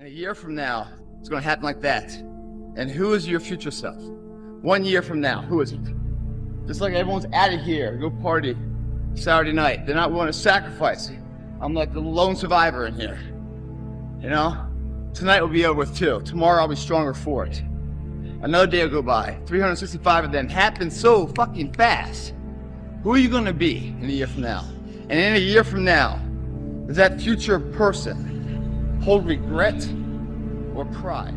And a year from now, it's going to happen like that. And who is your future self? 1 year from now, who is it? Just like everyone's out of here, go party Saturday night. They're not willing to sacrifice. I'm like the lone survivor in here. You know? Tonight will be over with too. Tomorrow I'll be stronger for it. Another day will go by. 365 of them happen so fucking fast. Who are you going to be in a year from now? And in a year from now, does that future person hold regret or pride?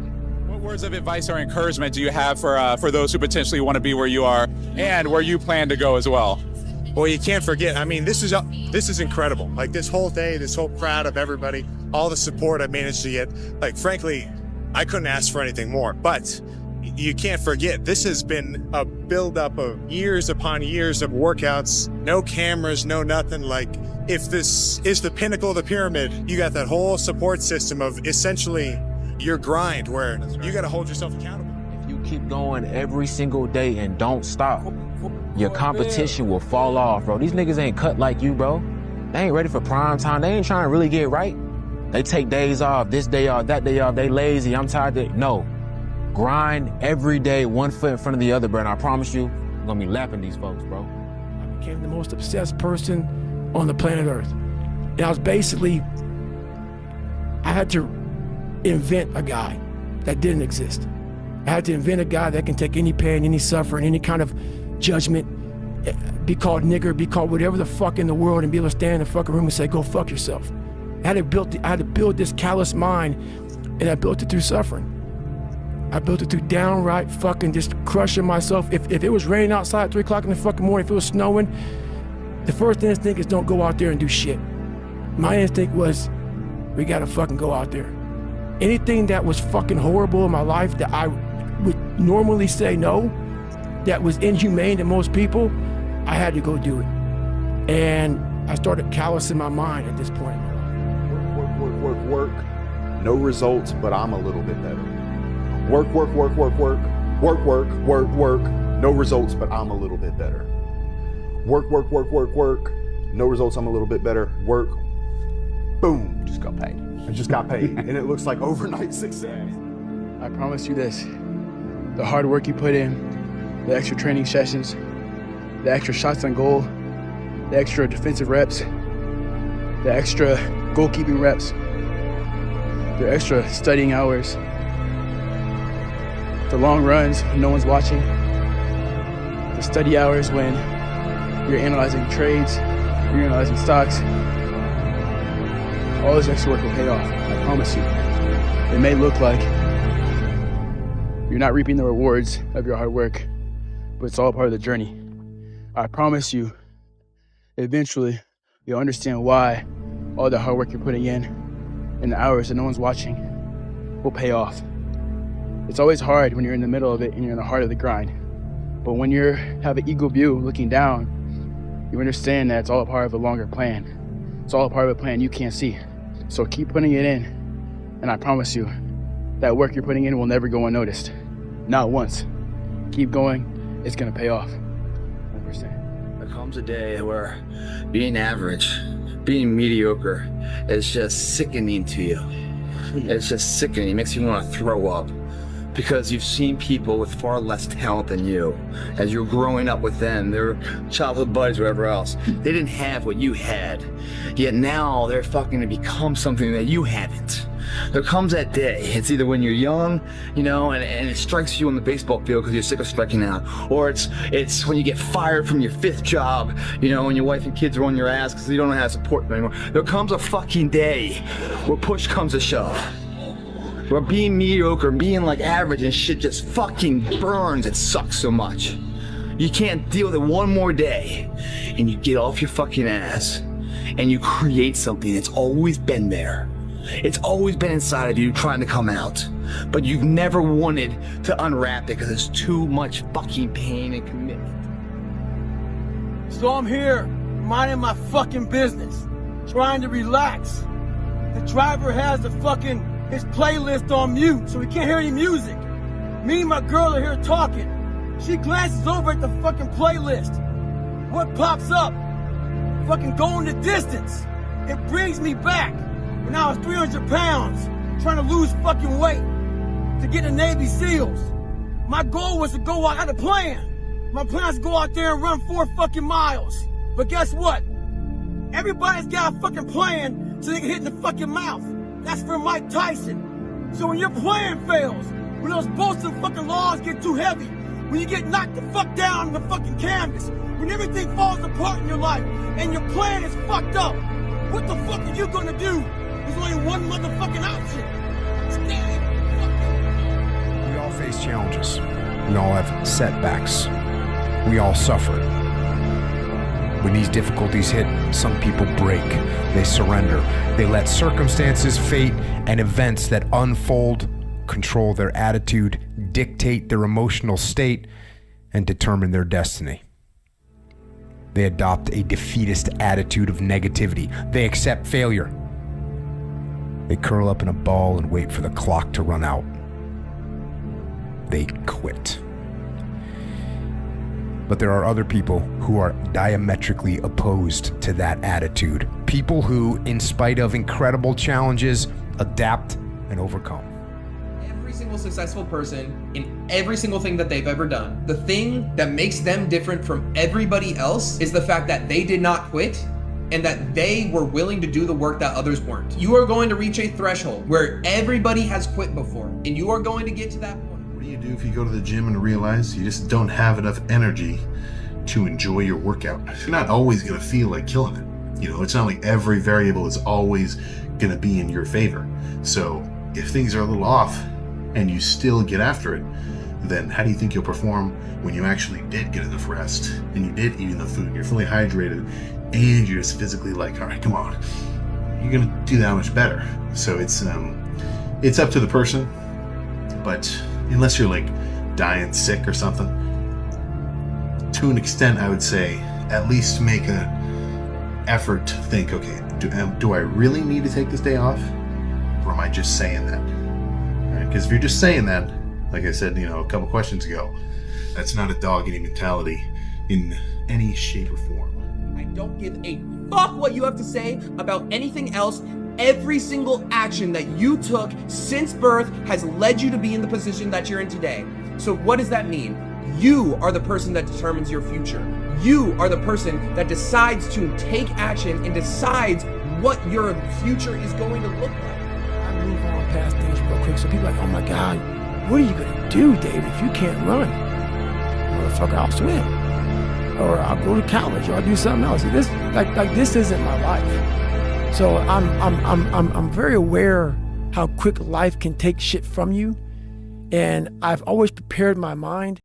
What words of advice or encouragement do you have for those who potentially want to be where you are and where you plan to go as well? Well, you can't forget, I mean, this is incredible. Like this whole day, this whole crowd of everybody, all the support I managed to get. Like, frankly, I couldn't ask for anything more. But you can't forget, this has been a buildup of years upon years of workouts, no cameras, no nothing. Like, if this is the pinnacle of the pyramid, you got that whole support system of essentially your grind where you got to hold yourself accountable. If you keep going every single day and don't stop, your competition will fall off, bro. These niggas ain't cut like you, bro. They ain't ready for prime time. They ain't trying to really get right. They take days off, this day off, that day off. They lazy, I'm tired. No. Grind every day, one foot in front of the other, bro. And I promise you, I'm gonna be lapping these folks, bro. I became the most obsessed person on the planet Earth. And I was basically, I had to invent a guy that didn't exist. I had to invent a guy that can take any pain, any suffering, any kind of judgment, be called nigger, be called whatever the fuck in the world, and be able to stand in the fucking room and say, go fuck yourself. I had to build this callous mind, and I built it through suffering. I built it through downright fucking just crushing myself. If it was raining outside at 3 o'clock in the fucking morning, if it was snowing, the first instinct is don't go out there and do shit. My instinct was, we gotta fucking go out there. Anything that was fucking horrible in my life that I would normally say no, that was inhumane to most people, I had to go do it. And I started callousing my mind at this point in my life. Work. No results, but I'm a little bit better. Work. No results, but I'm a little bit better. Work. No results, I'm a little bit better. Work. Boom. Just got paid. I just got paid. And it looks like overnight success. I promise you this. The hard work you put in, the extra training sessions, the extra shots on goal, the extra defensive reps, the extra goalkeeping reps, the extra studying hours, the long runs when no one's watching, the study hours when you're analyzing trades, you're analyzing stocks. All this extra work will pay off, I promise you. It may look like you're not reaping the rewards of your hard work, but it's all part of the journey. I promise you, eventually, you'll understand why all the hard work you're putting in and the hours that no one's watching will pay off. It's always hard when you're in the middle of it and you're in the heart of the grind. But when you have an eagle view looking down, you understand that it's all a part of a longer plan. It's all a part of a plan you can't see. So keep putting it in, and I promise you, that work you're putting in will never go unnoticed. Not once. Keep going, it's gonna pay off. 100%. There comes a day where being average, being mediocre is just sickening to you. It's just sickening. It makes you want to throw up. Because you've seen people with far less talent than you. As you're growing up with them, their childhood buddies, whatever else, they didn't have what you had. Yet now they're fucking to become something that you haven't. There comes that day. It's either when you're young, you know, and it strikes you on the baseball field because you're sick of striking out, or it's when you get fired from your 5th job, you know, and your wife and kids are on your ass because you don't know how to support them anymore. There comes a fucking day where push comes to shove. Where being mediocre, being like average and shit just fucking burns. It sucks so much. You can't deal with it one more day, and you get off your fucking ass and you create something that's always been there. It's always been inside of you trying to come out, but you've never wanted to unwrap it because it's too much fucking pain and commitment. So I'm here, minding my fucking business, trying to relax. The driver has his playlist on mute, so we can't hear any music. Me and my girl are here talking. She glances over at the fucking playlist. What pops up? Fucking Going the Distance. It brings me back when I was 300 pounds, trying to lose fucking weight to get the Navy SEALs. My goal was to go out, I had a plan. My plan is to go out there and run 4 fucking miles. But guess what? Everybody's got a fucking plan so they can hit in the fucking mouth. That's for Mike Tyson. So when your plan fails, when those bolts and fucking laws get too heavy, when you get knocked the fuck down on the fucking canvas, when everything falls apart in your life and your plan is fucked up, what the fuck are you gonna do? There's only one motherfucking option. Stand fucking. We all face challenges. We all have setbacks. We all suffer. When these difficulties hit, some people break. They surrender. They let circumstances, fate, and events that unfold control their attitude, dictate their emotional state, and determine their destiny. They adopt a defeatist attitude of negativity. They accept failure. They curl up in a ball and wait for the clock to run out. They quit. But there are other people who are diametrically opposed to that attitude. People who, in spite of incredible challenges, adapt and overcome. Every single successful person in every single thing that they've ever done, the thing that makes them different from everybody else is the fact that they did not quit and that they were willing to do the work that others weren't. You are going to reach a threshold where everybody has quit before, and you are going to get to that point. What do you do if you go to the gym and realize you just don't have enough energy to enjoy your workout? You're not always going to feel like killing it. You know, it's not like every variable is always going to be in your favor. So if things are a little off and you still get after it, then how do you think you'll perform when you actually did get enough rest and you did eat enough food, you're fully hydrated, and you're just physically like, all right, come on, you're going to do that much better. So it's up to the person, but unless you're like dying sick or something, to an extent, I would say at least make a effort to think, okay, do I really need to take this day off, or am I just saying that? Right? Because if you're just saying that, like I said, a couple questions ago, that's not a dog-eating mentality in any shape or form. I don't give a fuck what you have to say about anything else. Every single action that you took since birth has led you to be in the position that you're in today. So what does that mean? You are the person that determines your future. You are the person that decides to take action and decides what your future is going to look like. I move on past things real quick, so people are like, oh my God, what are you gonna do, David, if you can't run? Motherfucker, I'll swim. Or I'll go to college, or I'll do something else. This isn't my life. So I'm very aware how quick life can take shit from you. And I've always prepared my mind